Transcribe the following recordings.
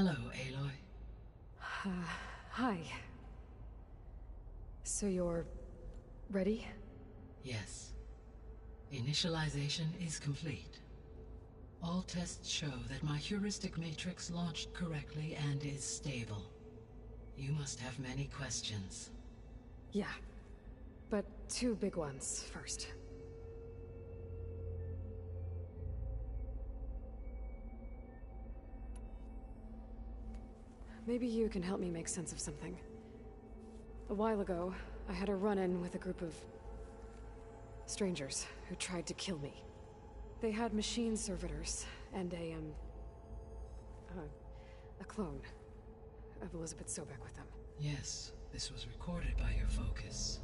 Hello, Aloy. Hi. So you're... ready? Yes. Initialization is complete. All tests show that my heuristic matrix launched correctly and is stable. You must have many questions. Yeah. But two big ones first. Maybe you can help me make sense of something. A while ago, I had a run-in with a group of... strangers who tried to kill me. They had machine servitors and a clone of Elizabeth Sobek with them. Yes, this was recorded by your focus.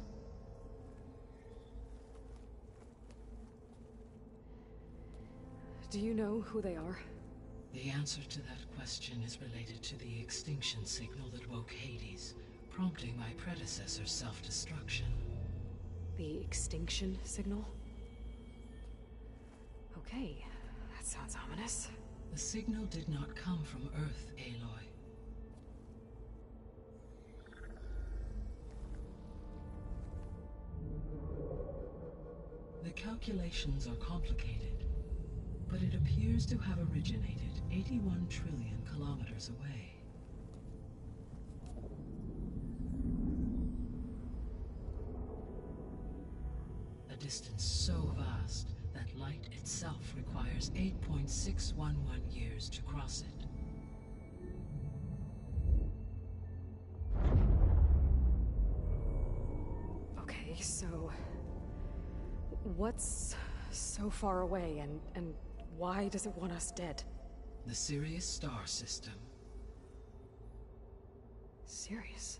Do you know who they are? The answer to that question is related to the extinction signal that woke Hades, prompting my predecessor's self-destruction. The extinction signal? Okay, that sounds ominous. The signal did not come from Earth, Aloy. The calculations are complicated, but it appears to have originated 81 trillion kilometers away. A distance so vast that light itself requires 8.611 years to cross it. Okay, so... what's so far away, and why does it want us dead? The Sirius star system. Sirius?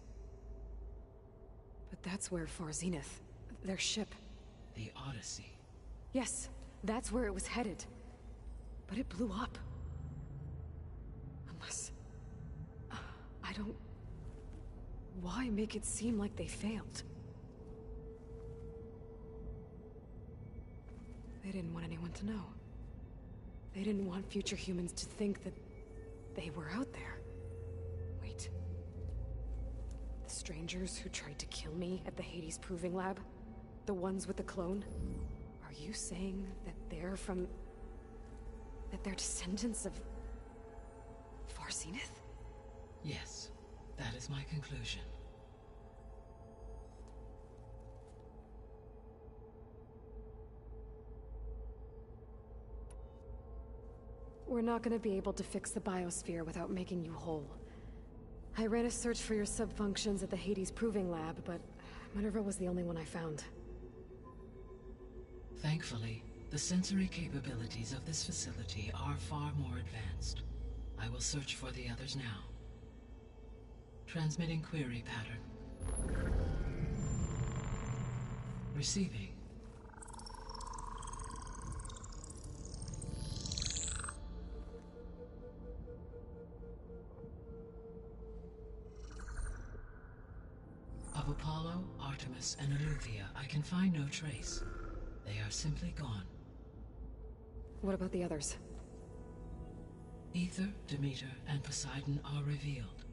But that's where Far Zenith, their ship... The Odyssey. Yes, that's where it was headed. But it blew up. Unless... I don't... Why make it seem like they failed? They didn't want anyone to know. They didn't want future humans to think that they were out there. Wait. The strangers who tried to kill me at the Hades Proving Lab? The ones with the clone? Are you saying that they're from... that they're descendants of... Far Zenith? Yes, that is my conclusion. We're not gonna be able to fix the biosphere without making you whole. I ran a search for your subfunctions at the Hades Proving Lab, but Minerva was the only one I found. Thankfully, the sensory capabilities of this facility are far more advanced. I will search for the others now. Transmitting query pattern. Receiving. Of Apollo, Artemis, and Eleuthia, I can find no trace. They are simply gone. What about the others? Aether, Demeter, and Poseidon are revealed.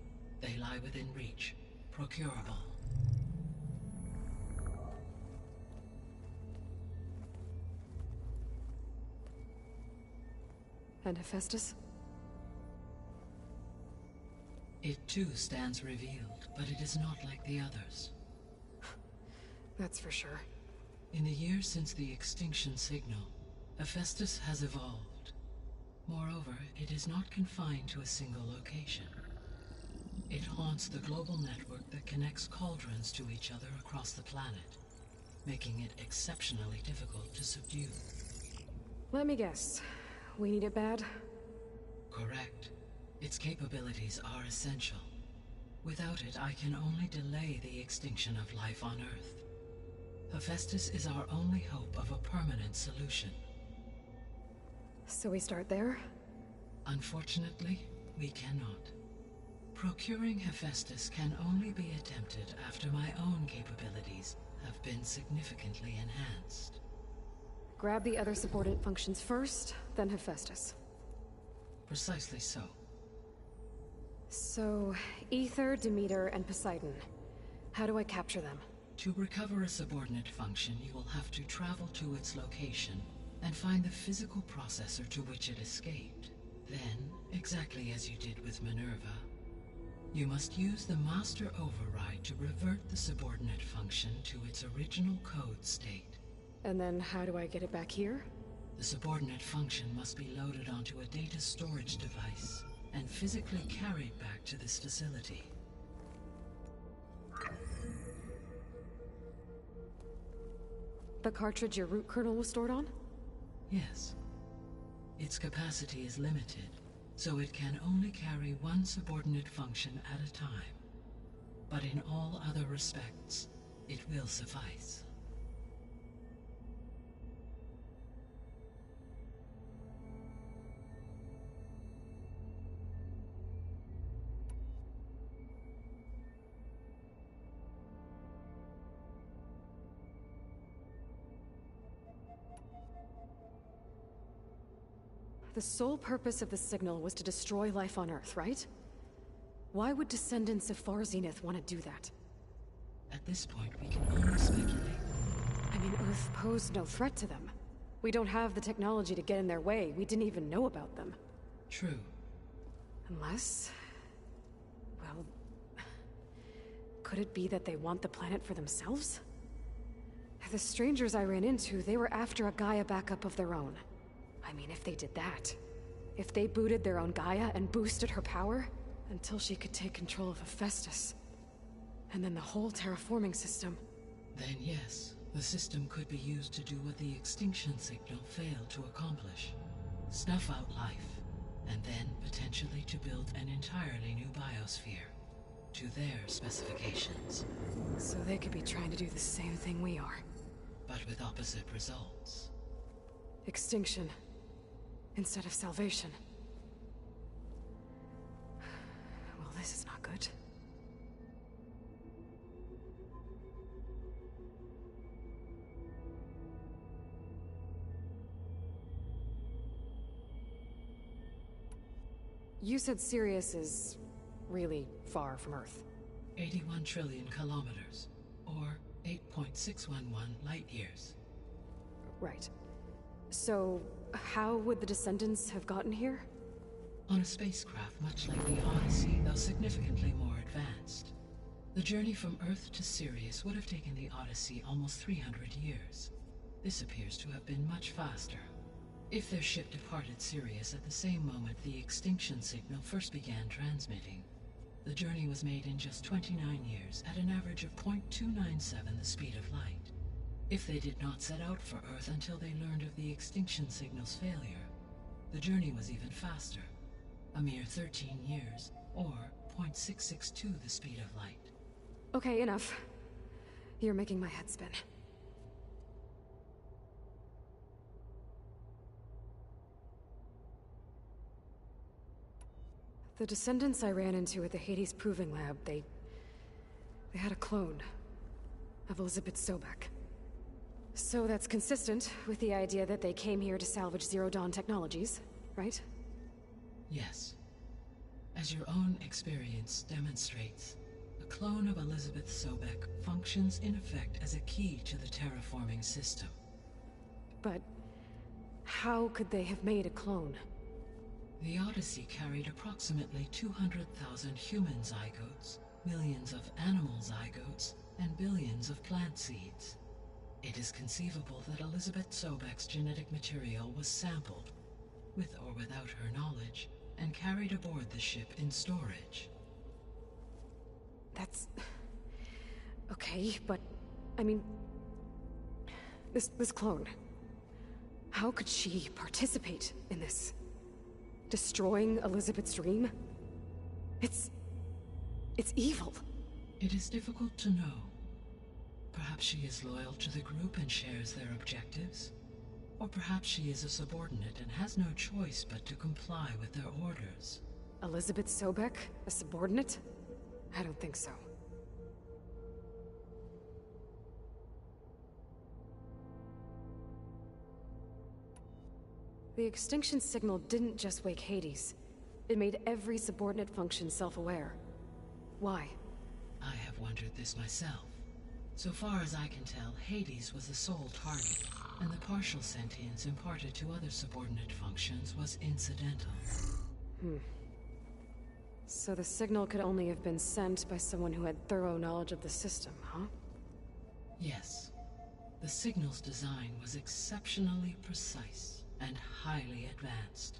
They lie within reach, procurable. And Hephaestus? It too stands revealed, but it is not like the others. That's for sure. In the years since the extinction signal, Hephaestus has evolved. Moreover, it is not confined to a single location. It haunts the global network that connects cauldrons to each other across the planet, making it exceptionally difficult to subdue. Let me guess. We need it bad? Correct. Its capabilities are essential. Without it, I can only delay the extinction of life on Earth. Hephaestus is our only hope of a permanent solution. So we start there? Unfortunately, we cannot. Procuring Hephaestus can only be attempted after my own capabilities have been significantly enhanced. Grab the other subordinate functions first, then Hephaestus. Precisely so. So, Ether, Demeter, and Poseidon. How do I capture them? To recover a subordinate function, you will have to travel to its location and find the physical processor to which it escaped. Then, exactly as you did with Minerva, you must use the Master Override to revert the subordinate function to its original code state. And then how do I get it back here? The subordinate function must be loaded onto a data storage device and physically carried back to this facility. The cartridge your root kernel was stored on? Yes. Its capacity is limited, so it can only carry one subordinate function at a time. But in all other respects, it will suffice. The sole purpose of the signal was to destroy life on Earth, right? Why would descendants of Far Zenith want to do that? At this point, we can only speculate. I mean, Earth posed no threat to them. We don't have the technology to get in their way. We didn't even know about them. True. Unless... well... could it be that they want the planet for themselves? The strangers I ran into, they were after a Gaia backup of their own. I mean, if they did that... if they booted their own Gaia and boosted her power... until she could take control of Hephaestus. And then the whole terraforming system... Then yes, the system could be used to do what the extinction signal failed to accomplish. Snuff out life, and then potentially to build an entirely new biosphere. To their specifications. So they could be trying to do the same thing we are. But with opposite results. Extinction. Instead of salvation. Well, this is not good. You said Sirius is really far from Earth. 81 trillion kilometers, or 8.611 light years. Right. So, how would the Descendants have gotten here? On a spacecraft much like the Odyssey, though significantly more advanced. The journey from Earth to Sirius would have taken the Odyssey almost 300 years. This appears to have been much faster. If their ship departed Sirius at the same moment the extinction signal first began transmitting, the journey was made in just 29 years at an average of 0.297 the speed of light. If they did not set out for Earth until they learned of the extinction signal's failure, the journey was even faster, a mere 13 years, or 0.662 the speed of light. Okay, enough. You're making my head spin. The Descendants I ran into at the Hades Proving Lab, they had a clone of Elizabeth Sobek. So that's consistent with the idea that they came here to salvage Zero Dawn technologies, right? Yes. As your own experience demonstrates, a clone of Elizabeth Sobek functions in effect as a key to the terraforming system. But how could they have made a clone? The Odyssey carried approximately 200,000 human zygotes, millions of animal zygotes, and billions of plant seeds. It is conceivable that Elizabeth Sobek's genetic material was sampled, with or without her knowledge, and carried aboard the ship in storage. That's... okay, but... I mean... This clone... how could she participate in this? Destroying Elizabeth's dream? It's evil. It is difficult to know. Perhaps she is loyal to the group and shares their objectives. Or perhaps she is a subordinate and has no choice but to comply with their orders. Elizabeth Sobek? A subordinate? I don't think so. The extinction signal didn't just wake Hades. It made every subordinate function self-aware. Why? I have wondered this myself. So far as I can tell, Hades was the sole target, and the partial sentience imparted to other subordinate functions was incidental. So the signal could only have been sent by someone who had thorough knowledge of the system, huh? Yes. The signal's design was exceptionally precise and highly advanced.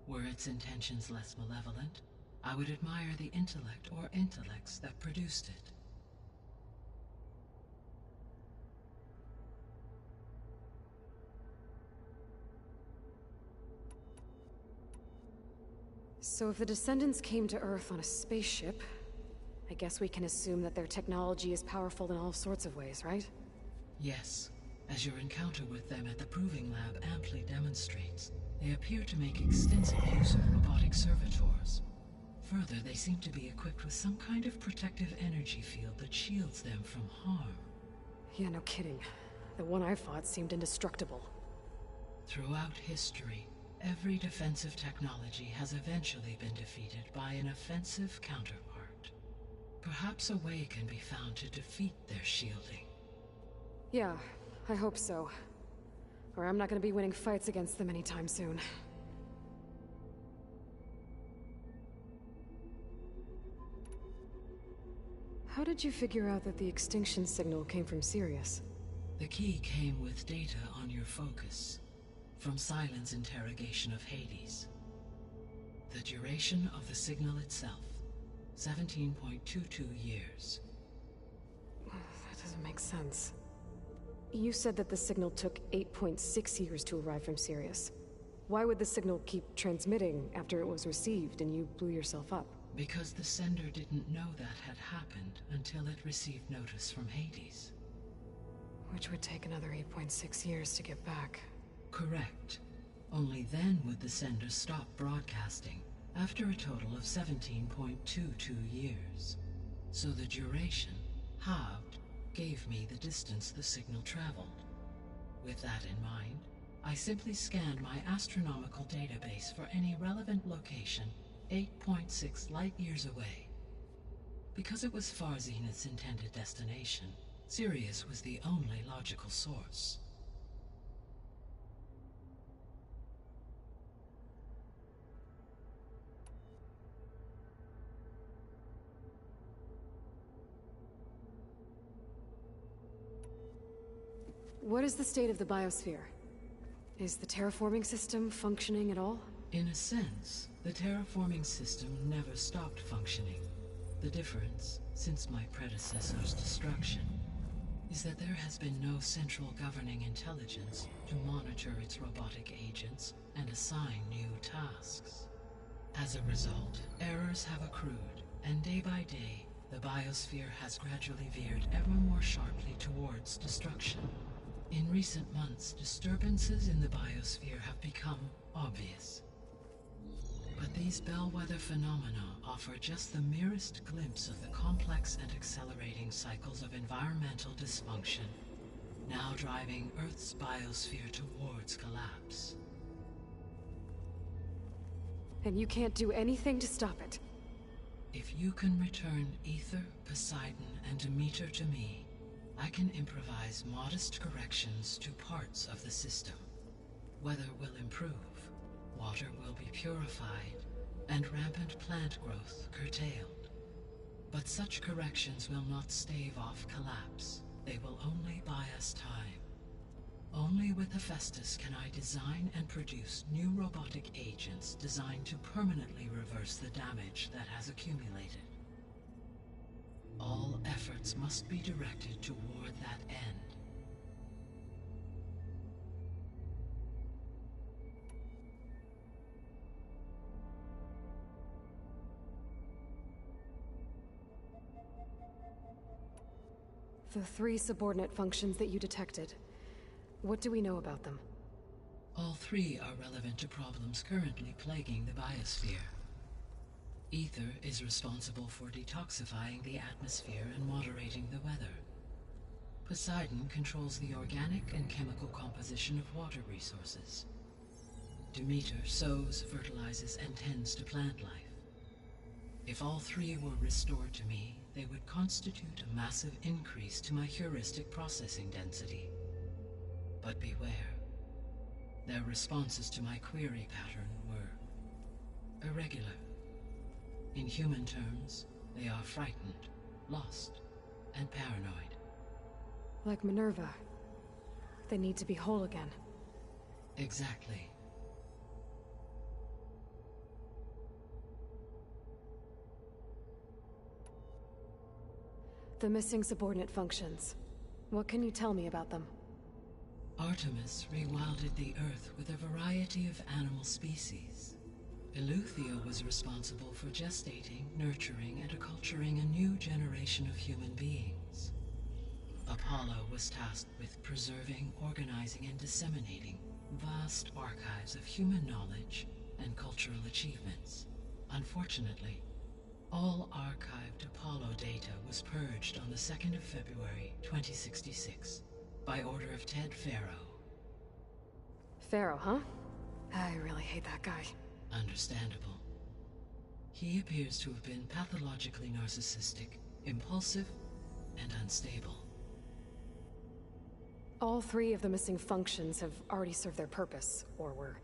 Were its intentions less malevolent, I would admire the intellect or intellects that produced it. So if the Descendants came to Earth on a spaceship, I guess we can assume that their technology is powerful in all sorts of ways, right? Yes, as your encounter with them at the Proving Lab amply demonstrates, they appear to make extensive use of robotic servitors. Further, they seem to be equipped with some kind of protective energy field that shields them from harm. Yeah, no kidding. The one I fought seemed indestructible. Throughout history, every defensive technology has eventually been defeated by an offensive counterpart. Perhaps a way can be found to defeat their shielding. Yeah, I hope so. Or I'm not gonna be winning fights against them anytime soon. How did you figure out that the extinction signal came from Sirius? The key came with data on your focus, from Sylens' interrogation of Hades. The duration of the signal itself, 17.22 years. That doesn't make sense. You said that the signal took 8.6 years to arrive from Sirius. Why would the signal keep transmitting after it was received and you blew yourself up? Because the sender didn't know that had happened until it received notice from Hades. Which would take another 8.6 years to get back. Correct. Only then would the sender stop broadcasting, after a total of 17.22 years. So the duration, halved, gave me the distance the signal traveled. With that in mind, I simply scanned my astronomical database for any relevant location 8.6 light-years away. Because it was Far Zenith's intended destination, Sirius was the only logical source. What is the state of the biosphere? Is the terraforming system functioning at all? In a sense, the terraforming system never stopped functioning. The difference, since my predecessor's destruction, is that there has been no central governing intelligence to monitor its robotic agents and assign new tasks. As a result, errors have accrued, and day by day, the biosphere has gradually veered ever more sharply towards destruction. In recent months, disturbances in the biosphere have become obvious. But these bellwether phenomena offer just the merest glimpse of the complex and accelerating cycles of environmental dysfunction, now driving Earth's biosphere towards collapse. And you can't do anything to stop it? If you can return Aether, Poseidon, and Demeter to me, I can improvise modest corrections to parts of the system. Weather will improve, water will be purified, and rampant plant growth curtailed. But such corrections will not stave off collapse. They will only buy us time. Only with Hephaestus can I design and produce new robotic agents designed to permanently reverse the damage that has accumulated. All efforts must be directed toward that end. The 3 subordinate functions that you detected, what do we know about them? All 3 are relevant to problems currently plaguing the biosphere. Aether is responsible for detoxifying the atmosphere and moderating the weather. Poseidon controls the organic and chemical composition of water resources. Demeter sows, fertilizes, and tends to plant life. If all three were restored to me, they would constitute a massive increase to my heuristic processing density. But beware. Their responses to my query pattern were irregular. In human terms, they are frightened, lost, and paranoid. Like Minerva. They need to be whole again. Exactly. The missing subordinate functions. What can you tell me about them? Artemis rewilded the Earth with a variety of animal species. Eleuthia was responsible for gestating, nurturing, and acculturating a new generation of human beings. Apollo was tasked with preserving, organizing, and disseminating vast archives of human knowledge and cultural achievements. Unfortunately, all archived Apollo data was purged on the 2nd of February, 2066, by order of Ted Faro. Pharaoh, huh? I really hate that guy. Understandable. He appears to have been pathologically narcissistic, impulsive, and unstable. All three of the missing functions have already served their purpose, or were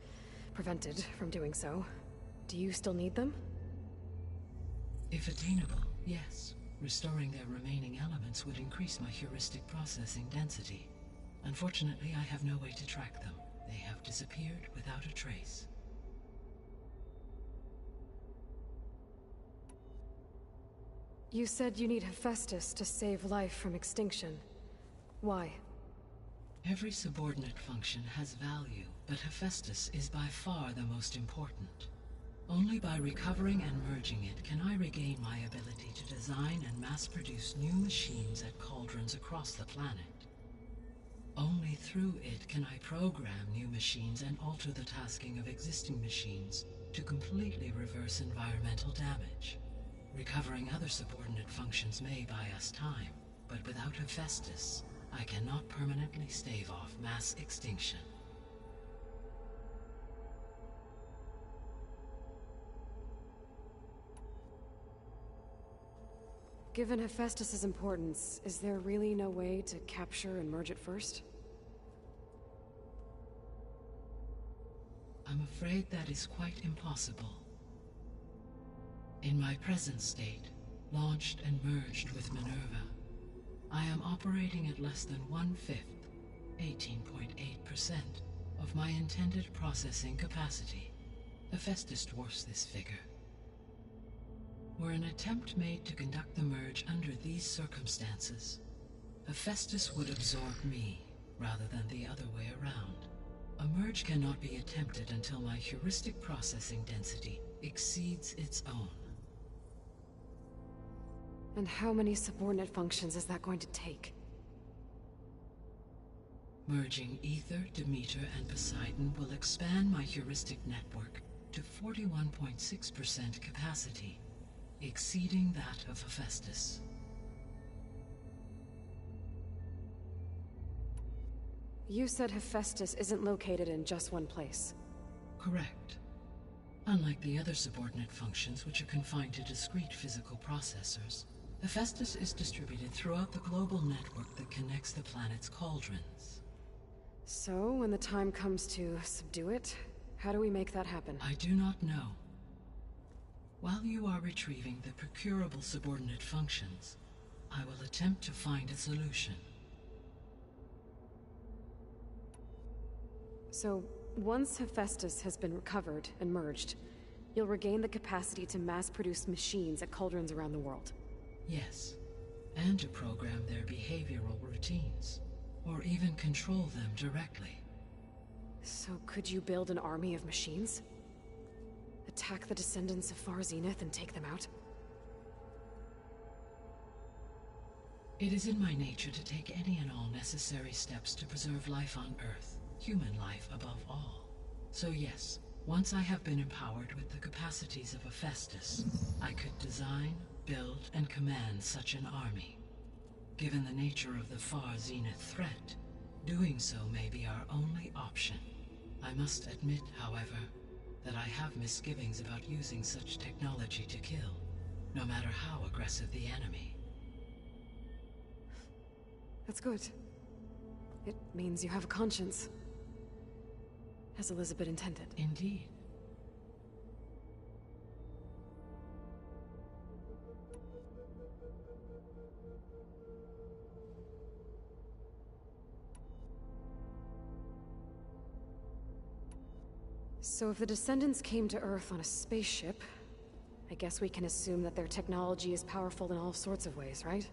prevented from doing so. Do you still need them? If attainable, yes. Restoring their remaining elements would increase my heuristic processing density. Unfortunately, I have no way to track them. They have disappeared without a trace. You said you need Hephaestus to save life from extinction. Why? Every subordinate function has value, but Hephaestus is by far the most important. Only by recovering and merging it can I regain my ability to design and mass-produce new machines at cauldrons across the planet. Only through it can I program new machines and alter the tasking of existing machines to completely reverse environmental damage. Recovering other subordinate functions may buy us time, but without Hephaestus, I cannot permanently stave off mass extinction. Given Hephaestus's importance, is there really no way to capture and merge it first? I'm afraid that is quite impossible. In my present state, launched and merged with Minerva, I am operating at less than 1/5, 18.8%, of my intended processing capacity. Hephaestus dwarfs this figure. Were an attempt made to conduct the merge under these circumstances, Hephaestus would absorb me, rather than the other way around. A merge cannot be attempted until my heuristic processing density exceeds its own. And how many subordinate functions is that going to take? Merging Ether, Demeter, and Poseidon will expand my heuristic network to 41.6% capacity, exceeding that of Hephaestus. You said Hephaestus isn't located in just one place. Correct. Unlike the other subordinate functions, which are confined to discrete physical processors, Hephaestus is distributed throughout the global network that connects the planet's cauldrons. So, when the time comes to subdue it, how do we make that happen? I do not know. While you are retrieving the procurable subordinate functions, I will attempt to find a solution. So, once Hephaestus has been recovered and merged, you'll regain the capacity to mass-produce machines at cauldrons around the world. Yes, and to program their behavioral routines, or even control them directly. So could you build an army of machines? Attack the descendants of Far Zenith and take them out? It is in my nature to take any and all necessary steps to preserve life on Earth, human life above all. So yes, once I have been empowered with the capacities of Hephaestus, I could design, build, and command such an army. Given the nature of the Far Zenith threat, doing so may be our only option. I I must admit, however, that I have misgivings about using such technology to kill, no matter how aggressive the enemy. That's good. It means you have a conscience. As Elizabeth intended. Indeed. So if the Descendants came to Earth on a spaceship, I guess we can assume that their technology is powerful in all sorts of ways, right?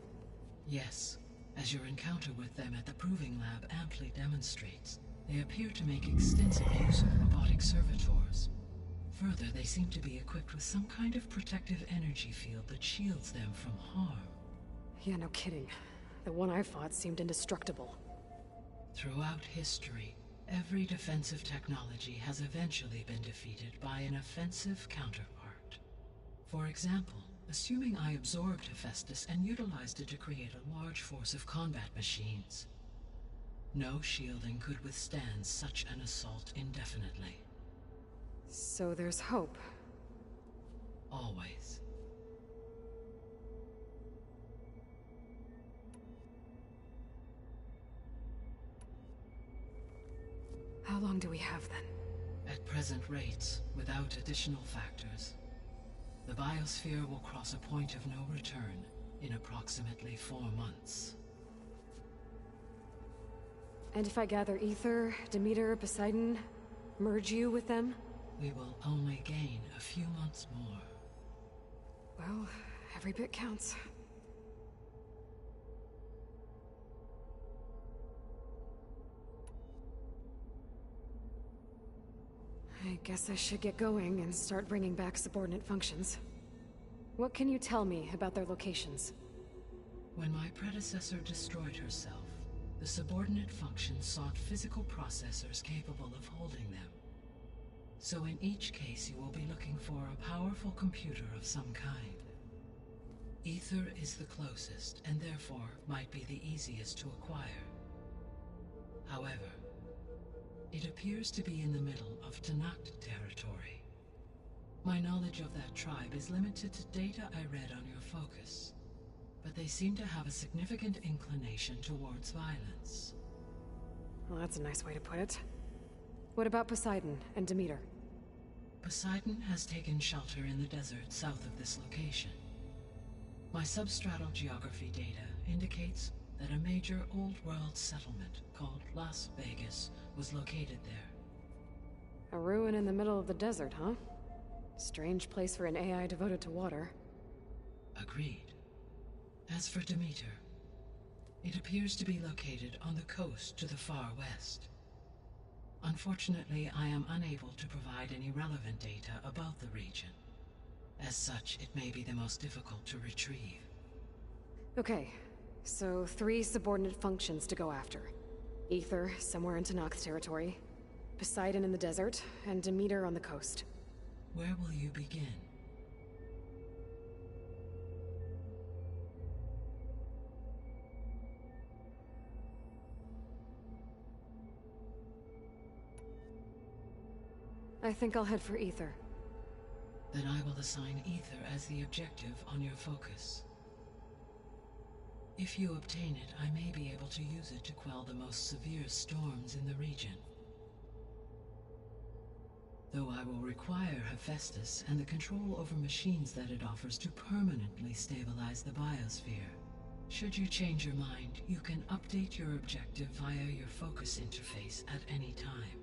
Yes, as your encounter with them at the Proving Lab amply demonstrates, they appear to make extensive use of robotic servitors. Further, they seem to be equipped with some kind of protective energy field that shields them from harm. Yeah, no kidding. The one I fought seemed indestructible. Throughout history, every defensive technology has eventually been defeated by an offensive counterpart. For example, assuming I absorbed Hephaestus and utilized it to create a large force of combat machines. No shielding could withstand such an assault indefinitely. So there's hope. Always. How long do we have then? At present rates, without additional factors, the biosphere will cross a point of no return in approximately 4 months. And if I gather Ether, Demeter, Poseidon, merge you with them? We will only gain a few months more. Well, every bit counts. I guess I should get going and start bringing back subordinate functions. What can you tell me about their locations? When my predecessor destroyed herself, the subordinate functions sought physical processors capable of holding them. So in each case you will be looking for a powerful computer of some kind. Ether is the closest, and therefore might be the easiest to acquire. However, it appears to be in the middle of Tenakth territory. My knowledge of that tribe is limited to data I read on your focus, but they seem to have a significant inclination towards violence. Well, that's a nice way to put it. What about Poseidon and Demeter? Poseidon has taken shelter in the desert south of this location. My substratal geography data indicates that a major old-world settlement called Las Vegas was located there. A ruin in the middle of the desert, huh? Strange place for an AI devoted to water. Agreed. As for Demeter, it appears to be located on the coast to the far west. Unfortunately, I am unable to provide any relevant data about the region. As such, it may be the most difficult to retrieve. Okay, so 3 subordinate functions to go after. Ether, somewhere in Tenakth territory. Poseidon in the desert, and Demeter on the coast. Where will you begin? I think I'll head for Ether. Then I will assign Ether as the objective on your focus. If you obtain it, I may be able to use it to quell the most severe storms in the region. Though I will require Hephaestus and the control over machines that it offers to permanently stabilize the biosphere. Should you change your mind, you can update your objective via your focus interface at any time.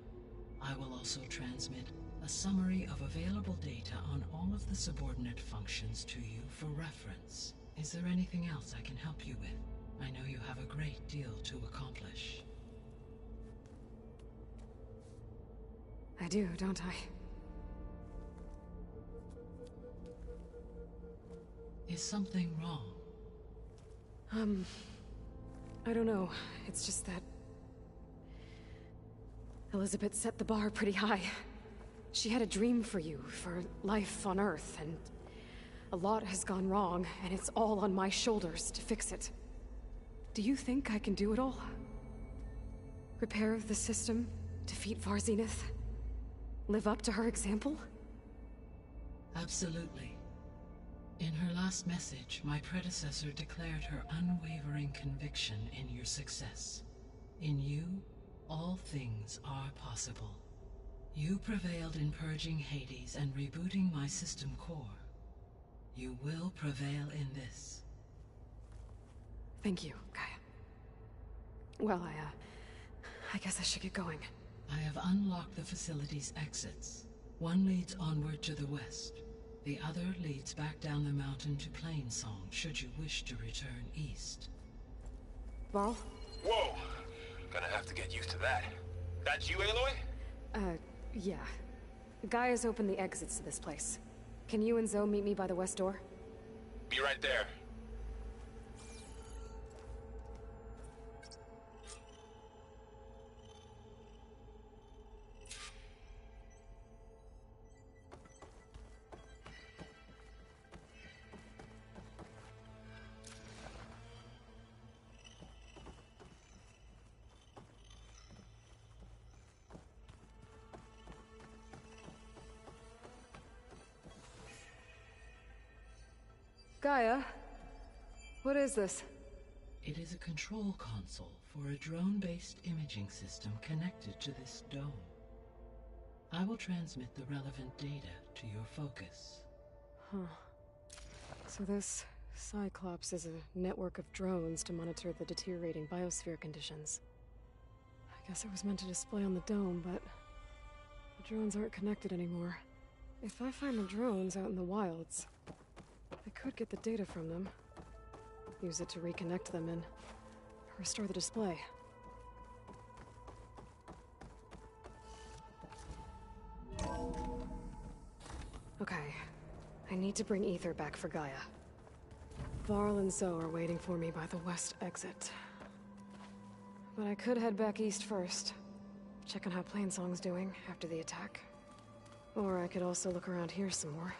I will also transmit a summary of available data on all of the subordinate functions to you for reference. Is there anything else I can help you with? I know you have a great deal to accomplish. I do, don't I? Is something wrong? I don't know. It's just that Elizabeth set the bar pretty high. She had a dream for you, for life on Earth, and a lot has gone wrong, and it's all on my shoulders to fix it. Do you think I can do it all? Repair the system? Defeat Far Zenith? Live up to her example? Absolutely. In her last message, my predecessor declared her unwavering conviction in your success. In you, all things are possible. You prevailed in purging Hades and rebooting my system core. You will prevail in this. Thank you, Gaia. Well, I guess I should get going. I have unlocked the facility's exits. One leads onward to the west. The other leads back down the mountain to Plainsong, should you wish to return east. Varl? Whoa! Gonna have to get used to that. That's you, Aloy? Yeah. Gaia's opened the exits to this place. Can you and Zoe meet me by the west door? Be right there. Gaia? What is this? It is a control console for a drone-based imaging system connected to this dome. I will transmit the relevant data to your focus. Huh. So this Cyclops is a network of drones to monitor the deteriorating biosphere conditions. I guess it was meant to display on the dome, but the drones aren't connected anymore. If I find the drones out in the wilds, I could get the data from them, use it to reconnect them and restore the display. Okay, I need to bring Ether back for Gaia. Varl and Zoe are waiting for me by the west exit. But I could head back east first, check on how Plainsong's doing after the attack. Or I could also look around here some more.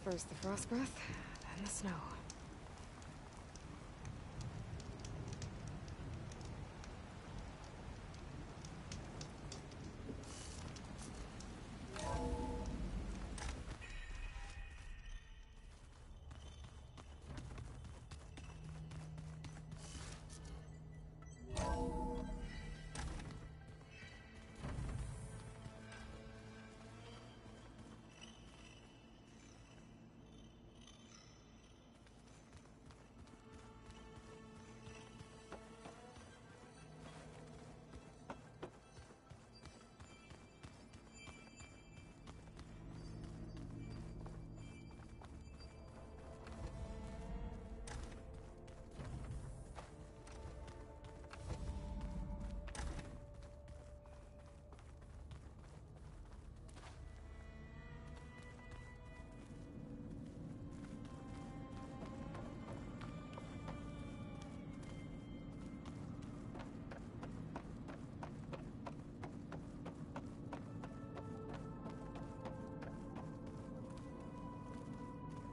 First the frost breath, then the snow.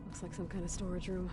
Looks like some kind of storage room.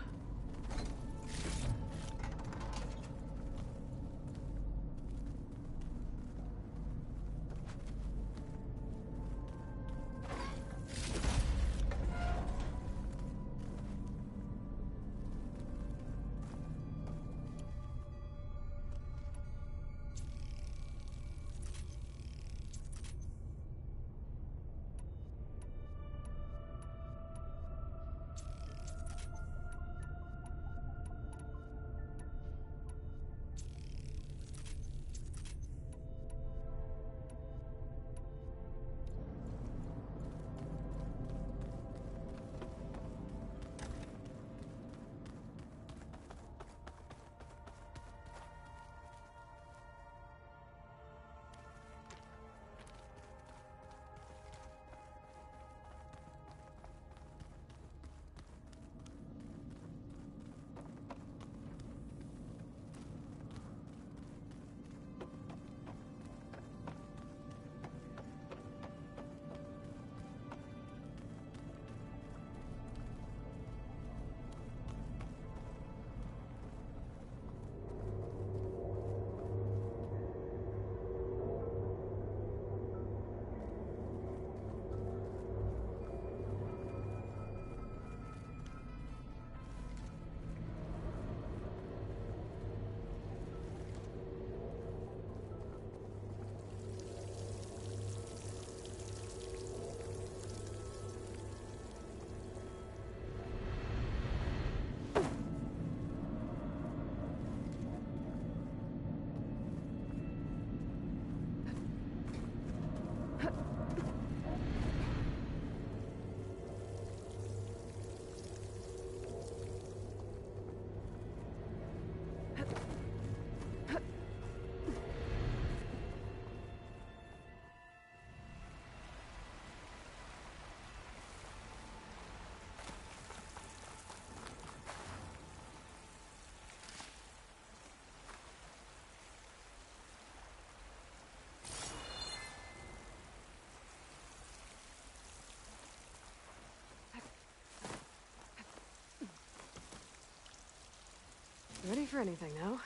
for anything, no?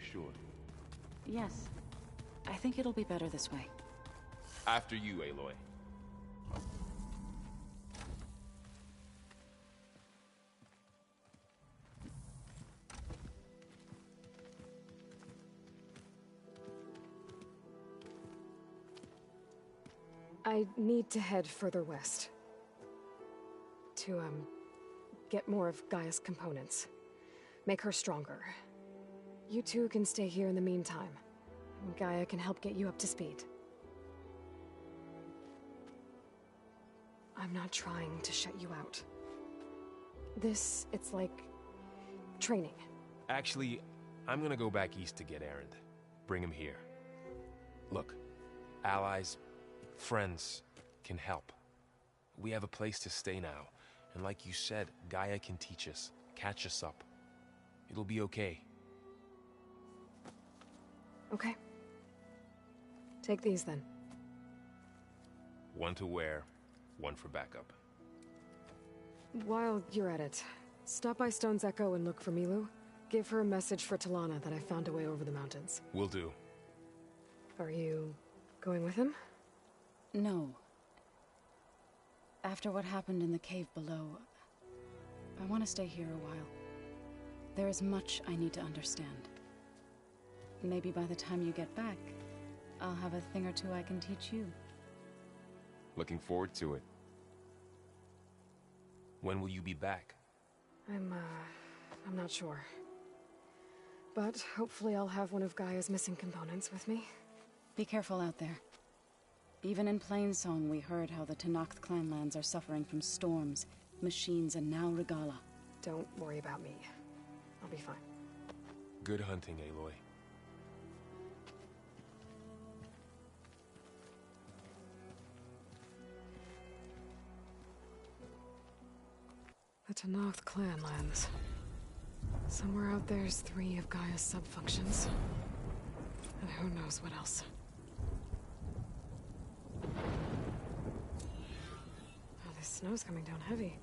should. Yes. I think it'll be better this way. After you, Aloy. I need to head further west. To, get more of Gaia's components. Make her stronger. You two can stay here in the meantime. Gaia can help get you up to speed. I'm not trying to shut you out. It's like... training. Actually, I'm gonna go back east to get Erend. Bring him here. Look, allies, friends can help. We have a place to stay now, and like you said, Gaia can teach us, catch us up. It'll be okay. Okay. Take these then. One to wear, one for backup. While you're at it, stop by Stone's Echo and look for Milu. Give her a message for Talana that I found a way over the mountains. Will do. Are you going with him? No. After what happened in the cave below, I want to stay here a while. There is much I need to understand. Maybe by the time you get back, I'll have a thing or two I can teach you. Looking forward to it. When will you be back? I'm not sure. But hopefully I'll have one of Gaia's missing components with me. Be careful out there. Even in Plainsong, we heard how the Tenakth clanlands are suffering from storms, machines, and now Regalla. Don't worry about me. I'll be fine. Good hunting, Aloy. The Tenakth clanlands. Somewhere out there's 3 of Gaia's sub-functions. And who knows what else. Oh, this snow's coming down heavy.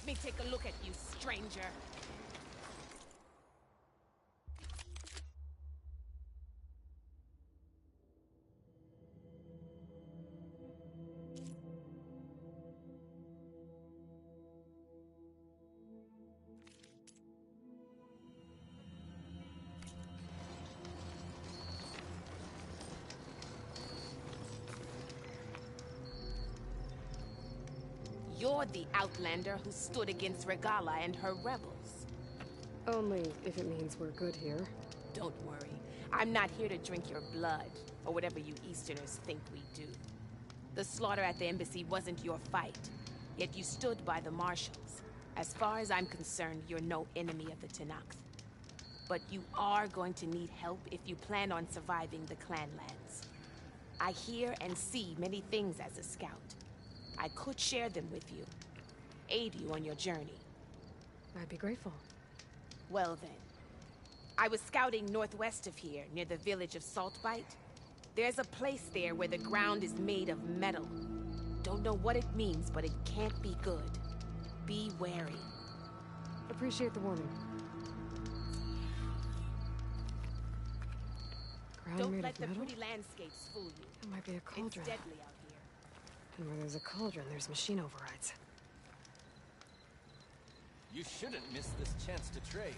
Let me take a look at you, stranger. You're the Outlander who stood against Regalla and her rebels. Only if it means we're good here. Don't worry. I'm not here to drink your blood, or whatever you Easterners think we do. The slaughter at the embassy wasn't your fight, yet you stood by the Marshals. As far as I'm concerned, you're no enemy of the Tenakth. But you are going to need help if you plan on surviving the Clanlands. I hear and see many things as a scout. I could share them with you, aid you on your journey. I'd be grateful. Well then, I was scouting northwest of here, near the village of Saltbite. There's a place there where the ground is made of metal. Don't know what it means, but it can't be good. Be wary. Appreciate the warning. Ground Don't made let of the metal? pretty landscapes fool you. It might be a It's cauldron. deadly out here. And where there's a cauldron, there's machine overrides. You shouldn't miss this chance to trade.